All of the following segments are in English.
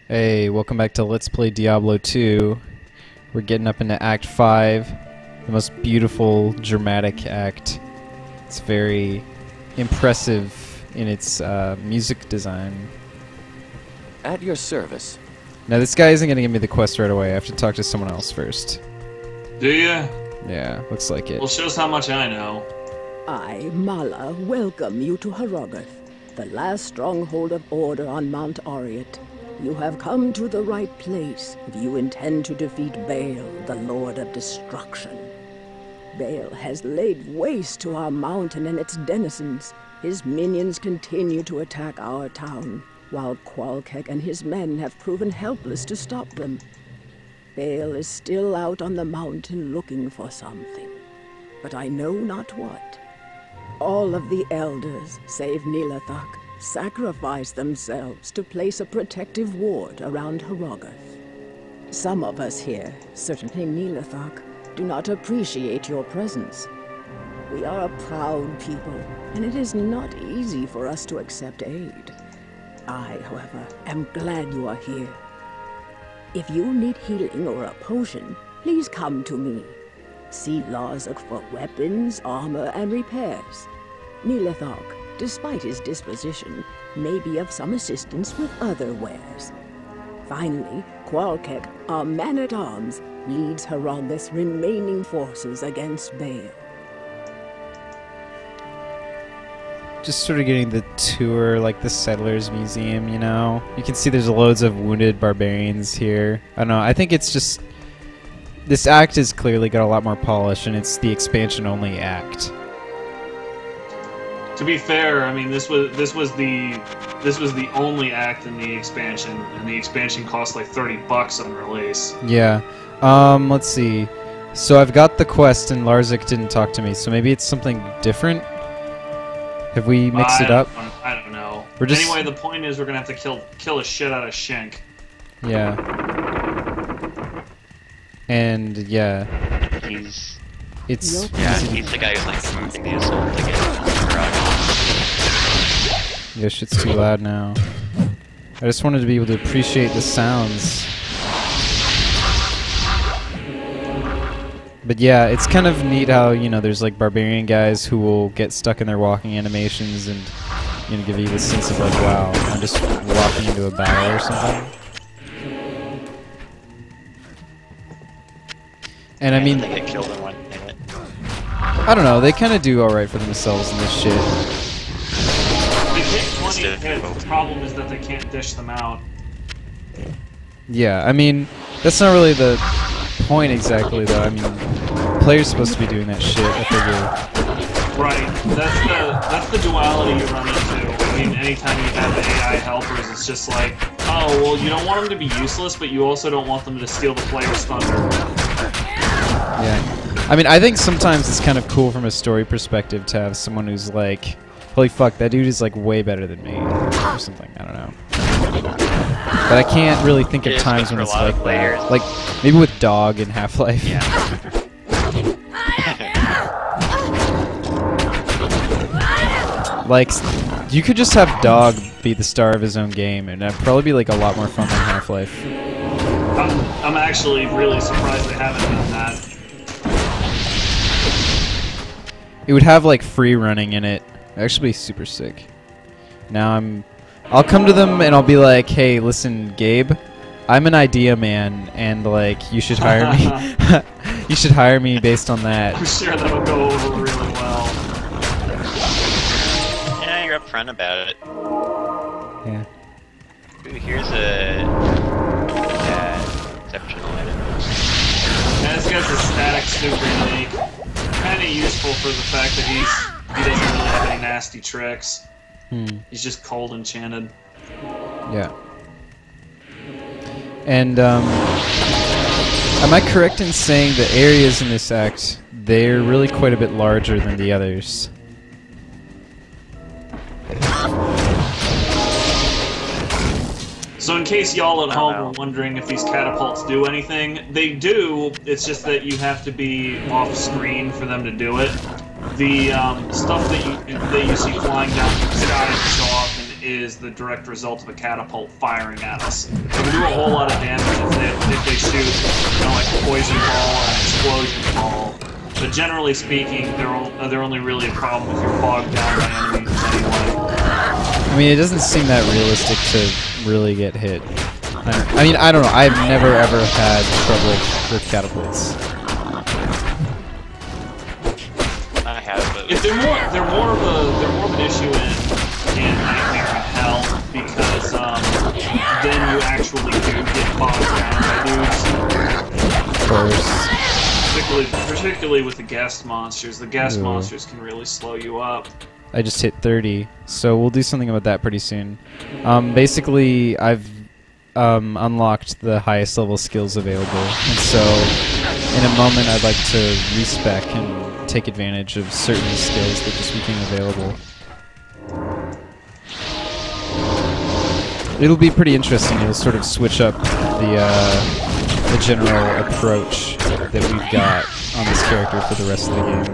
Hey, welcome back to Let's Play Diablo 2. We're getting up into Act 5, the most beautiful, dramatic act. It's very impressive in its music design. At your service. Now this guy isn't going to give me the quest right away. I have to talk to someone else first. Do ya? Yeah, looks like it. Well, shows how much I know. I, Mala, welcome you to Harrogath, the last stronghold of order on Mount Ariat. You have come to the right place if you intend to defeat Baal, the Lord of Destruction. Baal has laid waste to our mountain and its denizens. His minions continue to attack our town, while Qualkek and his men have proven helpless to stop them. Baal is still out on the mountain looking for something, but I know not what. All of the elders, save Nilathak, sacrifice themselves to place a protective ward around Harrogath. Some of us here, certainly Nilathak, do not appreciate your presence. We are a proud people, and it is not easy for us to accept aid. I, however, am glad you are here. If you need healing or a potion, please come to me. See Larzak for weapons, armor, and repairs. Nilathak, despite his disposition, may be of some assistance with other wares. Finally, Qualkek, our man-at-arms, leads Harrogath's remaining forces against Baal. Just sort of getting the tour, like the Settlers Museum, you know? You can see there's loads of wounded barbarians here. I don't know, I think it's just... This act has clearly got a lot more polish, and it's the expansion-only act. To be fair, I mean this was the only act in the expansion, and the expansion cost like $30 on release. Yeah. Let's see. So I've got the quest, and Larzak didn't talk to me, so maybe it's something different? Have we mixed it up? I don't know. We're just... Anyway, the point is we're gonna have to kill a shit out of Shank. Yeah. And yeah. He's the guy who's like promoting the assault to get Harrogath. Yeah, shit's too loud now. I just wanted to be able to appreciate the sounds. But yeah, it's kind of neat how, you know, there's like barbarian guys who will get stuck in their walking animations and, you know, give you the sense of like, wow, I'm just walking into a battle or something. And I mean, they get killed in 1 minute. I don't know, they kind of do alright for themselves in this shit. They take 20 hits, the problem is that they can't dish them out. Yeah, I mean, that's not really the point exactly, though. I mean, players supposed to be doing that shit, I figure. Right, that's the duality you run into. I mean, anytime you have AI helpers, it's just like, oh, well, you don't want them to be useless, but you also don't want them to steal the player's thunder. Yeah. I mean, I think sometimes it's kind of cool from a story perspective to have someone who's like, holy fuck, that dude is like way better than me, or something, I don't know. But I can't really think of times when it's like that. Like, maybe with Dog in Half-Life. Yeah. Like, you could just have Dog be the star of his own game, and that'd probably be like a lot more fun than Half-Life. I'm actually really surprised they haven't done that. It would have like free running in it. It'd actually be super sick. Now I'll come to them and I'll be like, hey, listen, Gabe, I'm an idea man, and like, you should hire me. You should hire me based on that. I'm sure that'll go over really well. Yeah, you're upfront about it. Yeah. Ooh, here's a exceptional item. Yeah, this guy's a static super unique. Kind of useful for the fact that he doesn't really have any nasty tricks. He's just cold enchanted. Yeah. And am I correct in saying the areas in this act, they're really quite a bit larger than the others? So in case y'all at home are wondering if these catapults do anything, they do, it's just that you have to be off screen for them to do it. The stuff that you see flying down from the sky to show off is the direct result of a catapult firing at us. It can do a whole lot of damage if they shoot, like a poison ball or an explosion ball. But generally speaking, they're only really a problem if you're bogged down by enemies anyway. I mean, it doesn't seem that realistic to really get hit. I mean, I don't know. I've never ever had trouble with catapults. I have, but If they're more of an issue in Nightmare and Hell because then you actually do get bogged down by dudes. Of course. Particularly with the guest monsters. The guest monsters can really slow you up. I just hit 30, so we'll do something about that pretty soon. Basically, I've unlocked the highest level skills available, and so in a moment I'd like to respec and take advantage of certain skills that just became available. It'll be pretty interesting. It'll sort of switch up the general approach that we've got on this character for the rest of the game.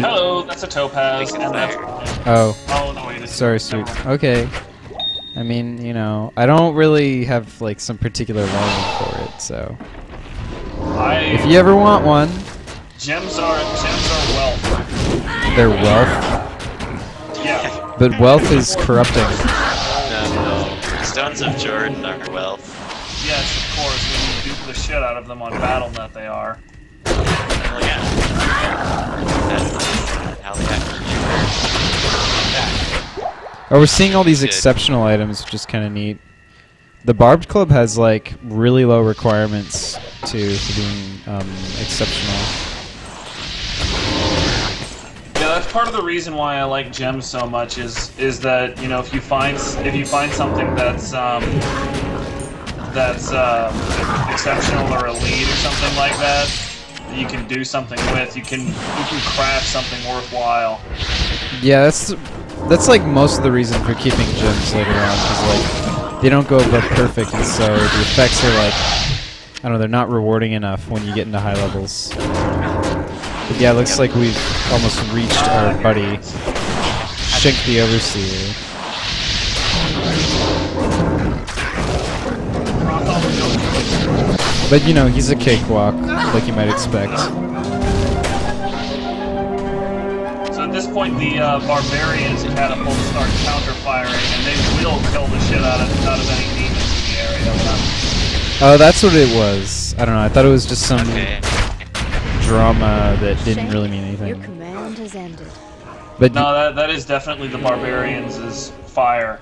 Hello, that's a topaz, and that's... Oh, no, wait, it's... sorry, sweet. Okay. I mean, you know, I don't really have, like, some particular longing for it, so... If you ever want one... Gems are wealth. They're wealth? Yeah. But wealth is corrupting. no. Stones of Jordan are wealth. Yes, of course, when you dupe the shit out of them on Battle.net they are. Well, yeah. That's how they actually Oh, we're seeing all these exceptional items, which is kind of neat. The Barbed Club has, like, really low requirements for being exceptional. Yeah, that's part of the reason why I like gems so much. Is that, you know, if you find something that's exceptional or elite or something like that, you can do something with. You can craft something worthwhile. Yeah, that's like most of the reason for keeping gems later on, because like they don't go above perfect, and so the effects are like, I don't know, they're not rewarding enough when you get into high levels. But yeah, it looks like we've almost reached our buddy, Shank the Overseer. But you know, he's a cakewalk, like you might expect. So at this point, the barbarians catapults start counter-firing, and they will kill the shit out of any demons in the area. Oh, that's what it was. I don't know, I thought it was just some drama that didn't really mean anything. Your command has ended. But no, that is definitely the barbarians' fire.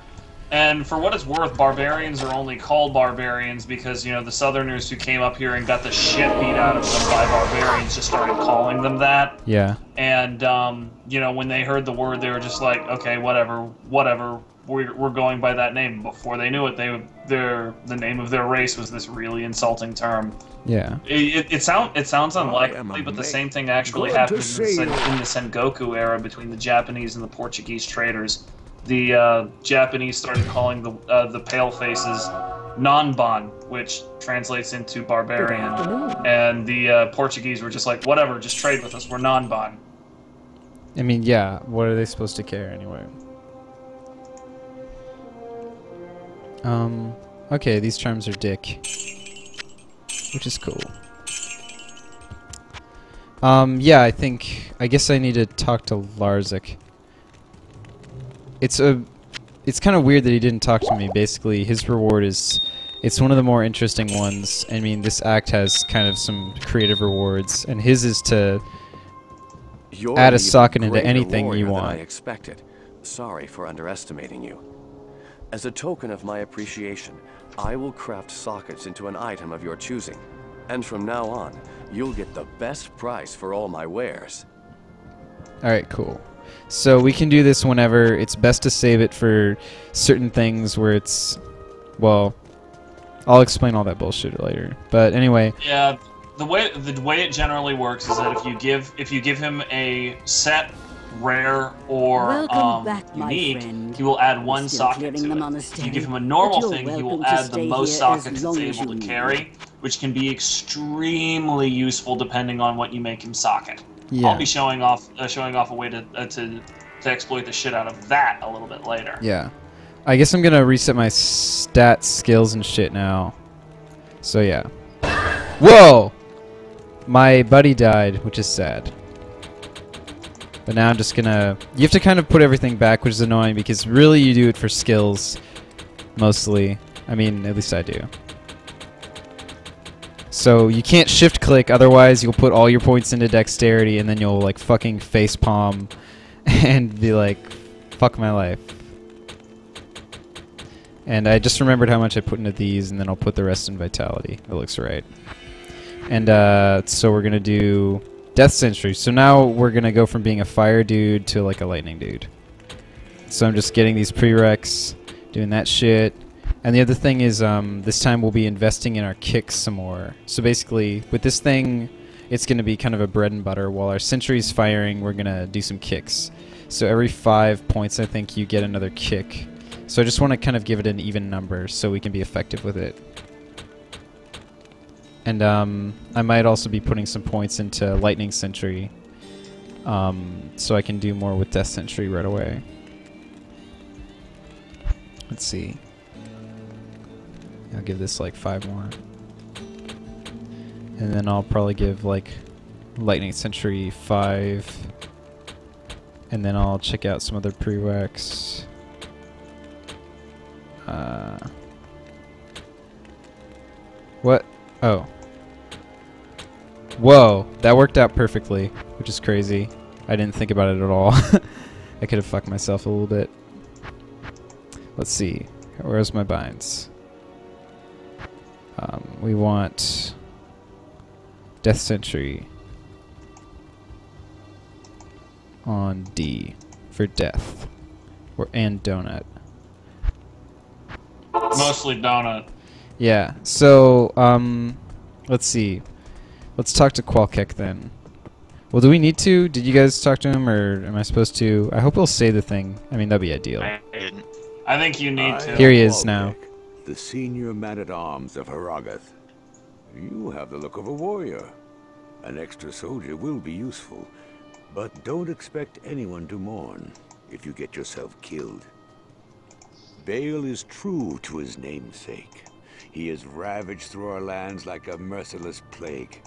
And for what it's worth, barbarians are only called barbarians because, you know, the southerners who came up here and got the shit beat out of them by barbarians just started calling them that. Yeah. And, you know, when they heard the word, they were just like, okay, whatever, we're going by that name. Before they knew it, the name of their race was this really insulting term. Yeah. It sounds unlikely, but the same thing actually happened in the Sengoku era between the Japanese and the Portuguese traders. The Japanese started calling the pale faces Nanban, which translates into barbarian, and the Portuguese were just like, whatever, just trade with us, we're Nanban. I mean, yeah, what are they supposed to care anyway? Okay, these charms are dick, which is cool. Yeah, I guess I need to talk to Larzik. It's kind of weird that he didn't talk to me. Basically, his reward is, it's one of the more interesting ones. I mean, this act has kind of some creative rewards, and his is to add a socket into anything you want. I expected. Sorry for underestimating you. As a token of my appreciation, I will craft sockets into an item of your choosing. And from now on, you'll get the best price for all my wares. Alright, cool. So we can do this whenever. It's best to save it for certain things where it's, well, I'll explain all that bullshit later. But anyway. Yeah, the way it generally works is that if you give him a set, rare, or unique, he will add one socket to it. If you give him a normal thing, he will add the most sockets it's able to carry, which can be extremely useful depending on what you make him socket. Yeah. I'll be showing off a way to to exploit the shit out of that a little bit later. Yeah. I guess I'm gonna reset my stats, skills, and shit now. So yeah. Whoa! My buddy died, which is sad. But now I'm just gonna... You have to kind of put everything back, which is annoying, because really you do it for skills, mostly. I mean, at least I do. So you can't shift click, otherwise you'll put all your points into dexterity, and then you'll like fucking facepalm and be like, fuck my life. And I just remembered how much I put into these, and then I'll put the rest in vitality. It looks right. And so we're gonna do Death Sentry. So now we're gonna go from being a fire dude to like a lightning dude. So I'm just getting these prereqs, doing that shit. And the other thing is, this time we'll be investing in our kicks some more. So basically, with this thing, it's gonna be kind of a bread and butter. While our sentry's firing, we're gonna do some kicks. So every 5 points, I think, you get another kick. So I just want to kind of give it an even number so we can be effective with it. And I might also be putting some points into Lightning Sentry, so I can do more with Death Sentry right away. Let's see. I'll give this like 5 more. And then I'll probably give like Lightning Sentry 5. And then I'll check out some other prereqs. What? Oh. Whoa, that worked out perfectly, which is crazy. I didn't think about it at all. I could have fucked myself a little bit. Let's see. Where's my binds? We want Death Sentry on D for death, and donut. Mostly donut. Yeah. So let's see. Let's talk to Qualkek then. Well, do we need to? Did you guys talk to him, or am I supposed to? I hope he'll say the thing. I mean, that'd be ideal. I didn't. I think you need to. Here he is now. The senior man-at-arms of Harrogath. You have the look of a warrior. An extra soldier will be useful, but don't expect anyone to mourn if you get yourself killed. Bale is true to his namesake. He has ravaged through our lands like a merciless plague.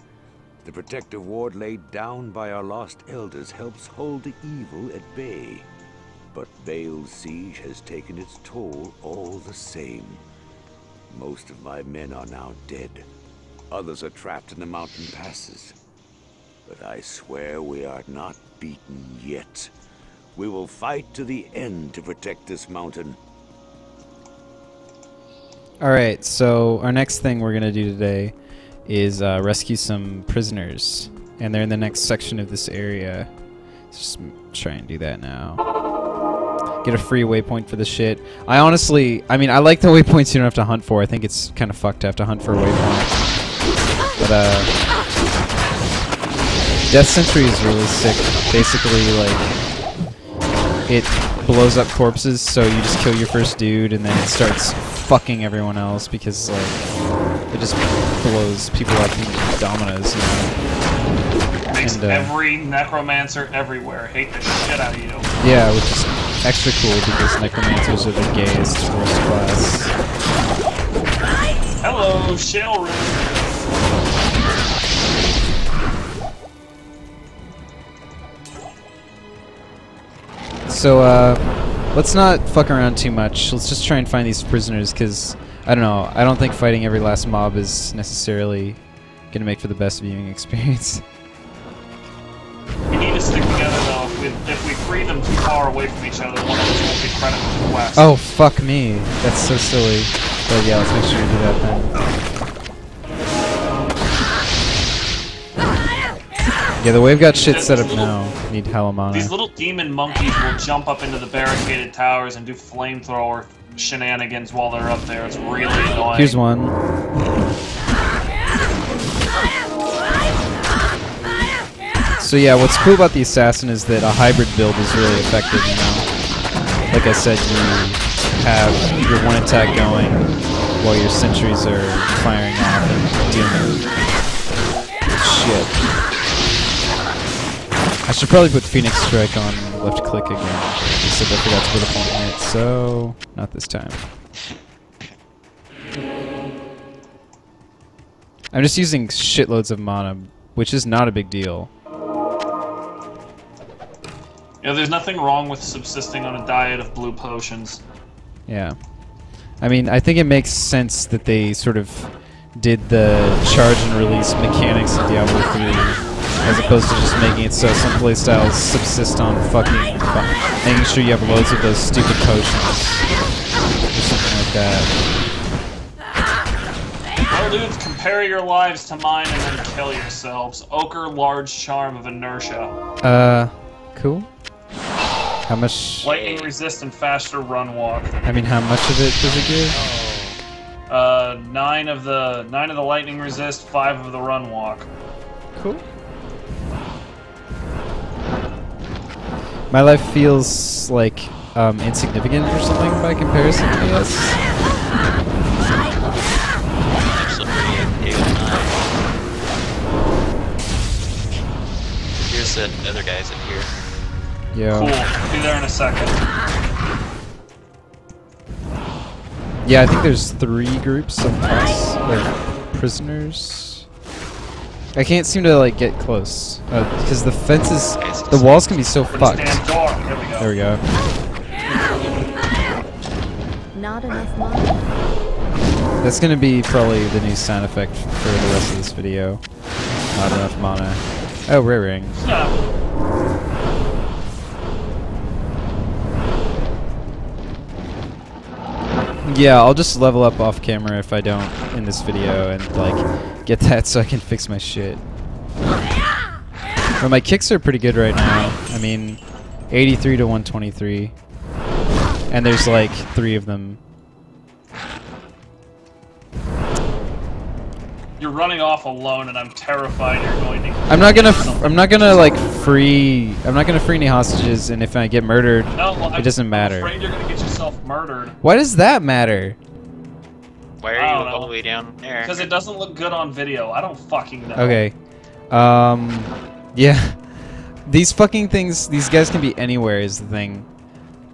The protective ward laid down by our lost elders helps hold the evil at bay. But Bale's siege has taken its toll all the same. Most of my men are now dead. Others are trapped in the mountain passes. But I swear we are not beaten yet. We will fight to the end to protect this mountain. Alright, so our next thing we're going to do today is rescue some prisoners. And they're in the next section of this area. Let's just try and do that now. Get a free waypoint for this shit. I honestly, I mean, I like the waypoints you don't have to hunt for. I think it's kind of fucked to have to hunt for a waypoint. But, Death Sentry is really sick. Basically, like, it blows up corpses, so you just kill your first dude, and then it starts fucking everyone else, because, like, it just blows people up in dominoes, you know? Makes every necromancer everywhere hate the shit out of you. Yeah, which is extra cool, because necromancers are the gayest first class. Hello, Shale Rune. So, let's not fuck around too much. Let's just try and find these prisoners, because, I don't know, I don't think fighting every last mob is necessarily gonna make for the best viewing experience. We need to stick together, though. If we free them too far away from each other, one of us won't get credit for the quest. Oh, fuck me. That's so silly. But yeah, let's make sure we do that then. Yeah, the wave got shit set up now. Need hella mana. These little demon monkeys will jump up into the barricaded towers and do flamethrower shenanigans while they're up there. It's really annoying. Here's one. So yeah, what's cool about the assassin is that a hybrid build is really effective, you know. Like I said, you have your one attack going while your sentries are firing off and dealing with shit. I should probably put Phoenix Strike on left click again. Except I forgot to put a point in it, so not this time. I'm just using shitloads of mana, which is not a big deal. Yeah, there's nothing wrong with subsisting on a diet of blue potions. Yeah. I mean, I think it makes sense that they sort of did the charge and release mechanics in Diablo 3 as opposed to just making it so some playstyles subsist on fucking making sure you have loads of those stupid potions or something like that. Well, dudes, compare your lives to mine and then kill yourselves. Ochre, large charm of inertia. Cool. How much? Lightning resist and faster run walk. I mean, how much of it does it give? 9 of the lightning resist, 5 of the run walk. Cool. My life feels like insignificant or something by comparison, I guess. Here's the other guys up here. Yeah. Cool. Be there in a second. Yeah, I think there's 3 groups of us, like prisoners. I can't seem to like get close because the fences, the walls can be so fucked. There we go. Not enough money. That's gonna be probably the new sound effect for the rest of this video. Not enough mana. Oh, rare ring. Yeah, I'll just level up off camera if I don't in this video and like get that so I can fix my shit. But my kicks are pretty good right now. I mean, 83 to 123. And there's like 3 of them. You're running off alone, and I'm terrified you're going to. I'm not gonna free any hostages, and if I get murdered, it doesn't matter. I'm afraid you're gonna get yourself murdered. Why does that matter? Why are you all the way down there? Because it doesn't look good on video. I don't fucking know. Okay. Yeah. These fucking things, these guys can be anywhere is the thing.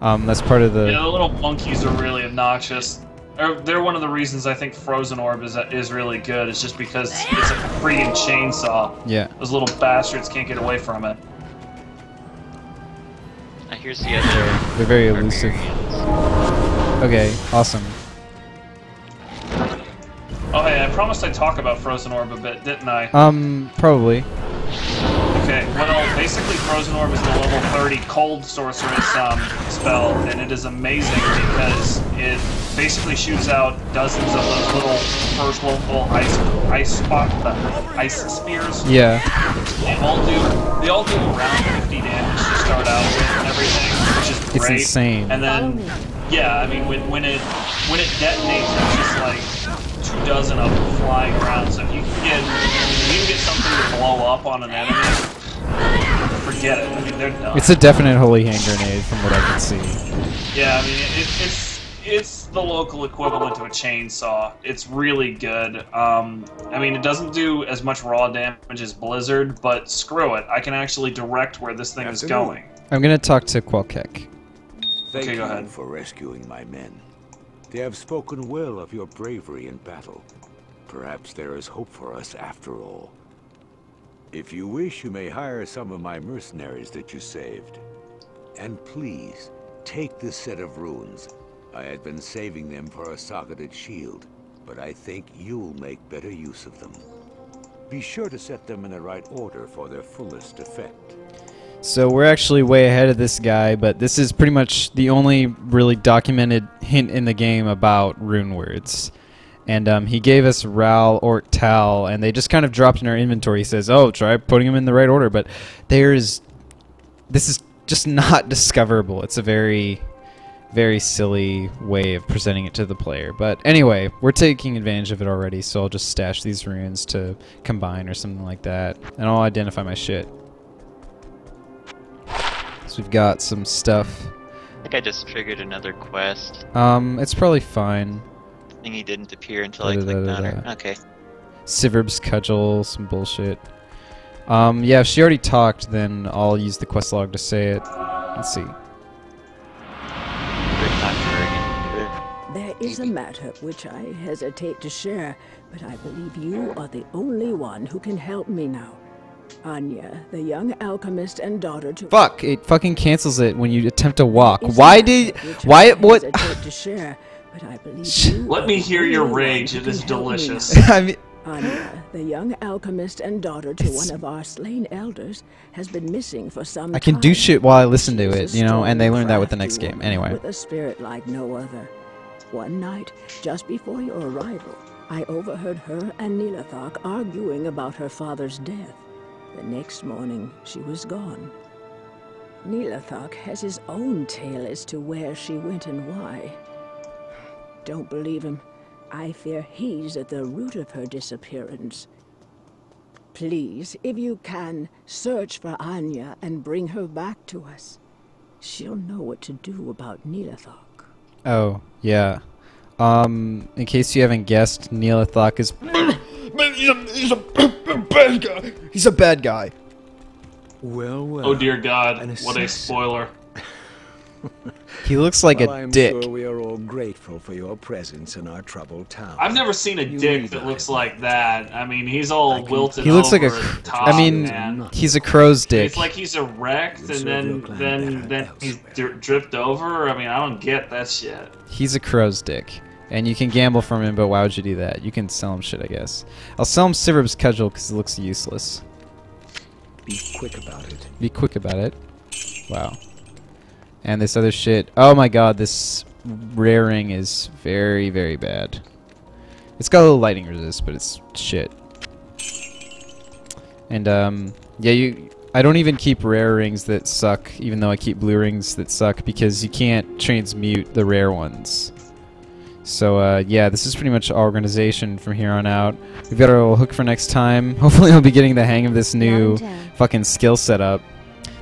That's part of the... Yeah, the little monkeys are really obnoxious. They're one of the reasons I think Frozen Orb is really good. It's just because it's a freaking chainsaw. Yeah. Those little bastards can't get away from it. Here's the other... They're very elusive. Okay, awesome. Oh hey, I promised I'd talk about Frozen Orb a bit, didn't I? Probably. Okay, well, basically Frozen Orb is the level 30 cold sorceress spell, and it is amazing because it basically shoots out dozens of those little first level ice spears. Yeah. They all do around 50 damage to start out with and everything, which is great. It's insane. And then, yeah, I mean, when it detonates, it's just like 24 of them flying around. So if you can get something to blow up on an enemy, forget it. I mean, they're done. It's a definite holy hand grenade from what I can see. Yeah, I mean, it's the local equivalent to a chainsaw. It's really good. I mean, it doesn't do as much raw damage as Blizzard, but screw it. I can actually direct where this thing is going. I'm gonna talk to Qualkek. Thank Okay, go ahead. you for rescuing my men. They have spoken well of your bravery in battle. Perhaps there is hope for us after all. If you wish, you may hire some of my mercenaries that you saved. And please, take this set of runes. I had been saving them for a socketed shield, but I think you'll make better use of them. Be sure to set them in the right order for their fullest effect. So we're actually way ahead of this guy, but this is pretty much the only really documented hint in the game about rune words. And he gave us Ral, Ort, Tal, and they just kind of dropped in our inventory. He says, oh, try putting them in the right order, but this is just not discoverable. It's a very, very silly way of presenting it to the player. But anyway, we're taking advantage of it already, so I'll just stash these runes to combine or something like that, and I'll identify my shit. So we've got some stuff. I think I just triggered another quest. It's probably fine. Thingy didn't appear until I clicked on her. Okay. Siverb's Cudgel, some bullshit. Yeah, if she already talked, then I'll use the quest log to say it. Let's see. Great time for There is a matter which I hesitate to share, but I believe you are the only one who can help me now. Anya, the young alchemist and daughter to... Fuck! It fucking cancels it when you attempt to walk. Is a Why matter did... which Why... I What... hesitate to share, but I believe you Let are me the hear your only one rage. who It can is help me now. delicious. I mean... Anya, the young alchemist and daughter to one of our slain elders, has been missing for some I can time. do shit while I listen to She's it, a you know, and they strong, learned that with the crafty next game. woman Anyway. With a spirit like no other. One night, just before your arrival, I overheard her and Nilathak arguing about her father's death. The next morning, she was gone. Nilathak has his own tale as to where she went and why. Don't believe him. I fear he's at the root of her disappearance. Please, if you can, search for Anya and bring her back to us. She'll know what to do about Nilathak. Oh, yeah. In case you haven't guessed, Nilathak is... he's a bad guy! He's a bad guy! Well, well. Oh dear God, an what a assassin. spoiler. He looks like Well, a I'm dick. sure we are all grateful for your presence in our troubled town. I've never seen a You dick need that a looks help. like that. I mean, he's all wilted He looks like over a... at the top, I mean, man. he's a crow's dick. It's like he's erect You'll and serve your clan then better he's elsewhere. dripped over. I mean, I don't get that shit. He's a crow's dick. And you can gamble from him, but why would you do that? You can sell him shit, I guess. I'll sell him Sivrub's cudgel because it looks useless. Be quick about it. Be quick about it. Wow. And this other shit. Oh my god, this raring is very, very bad. It's got a little lightning resist, but it's shit. And, yeah, I don't even keep rare rings that suck, even though I keep blue rings that suck, because you can't transmute the rare ones. So, yeah, this is pretty much our organization from here on out. We've got our little hook for next time. Hopefully I'll be getting the hang of this new fucking skill setup.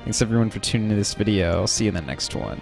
Thanks everyone for tuning into this video. I'll see you in the next one.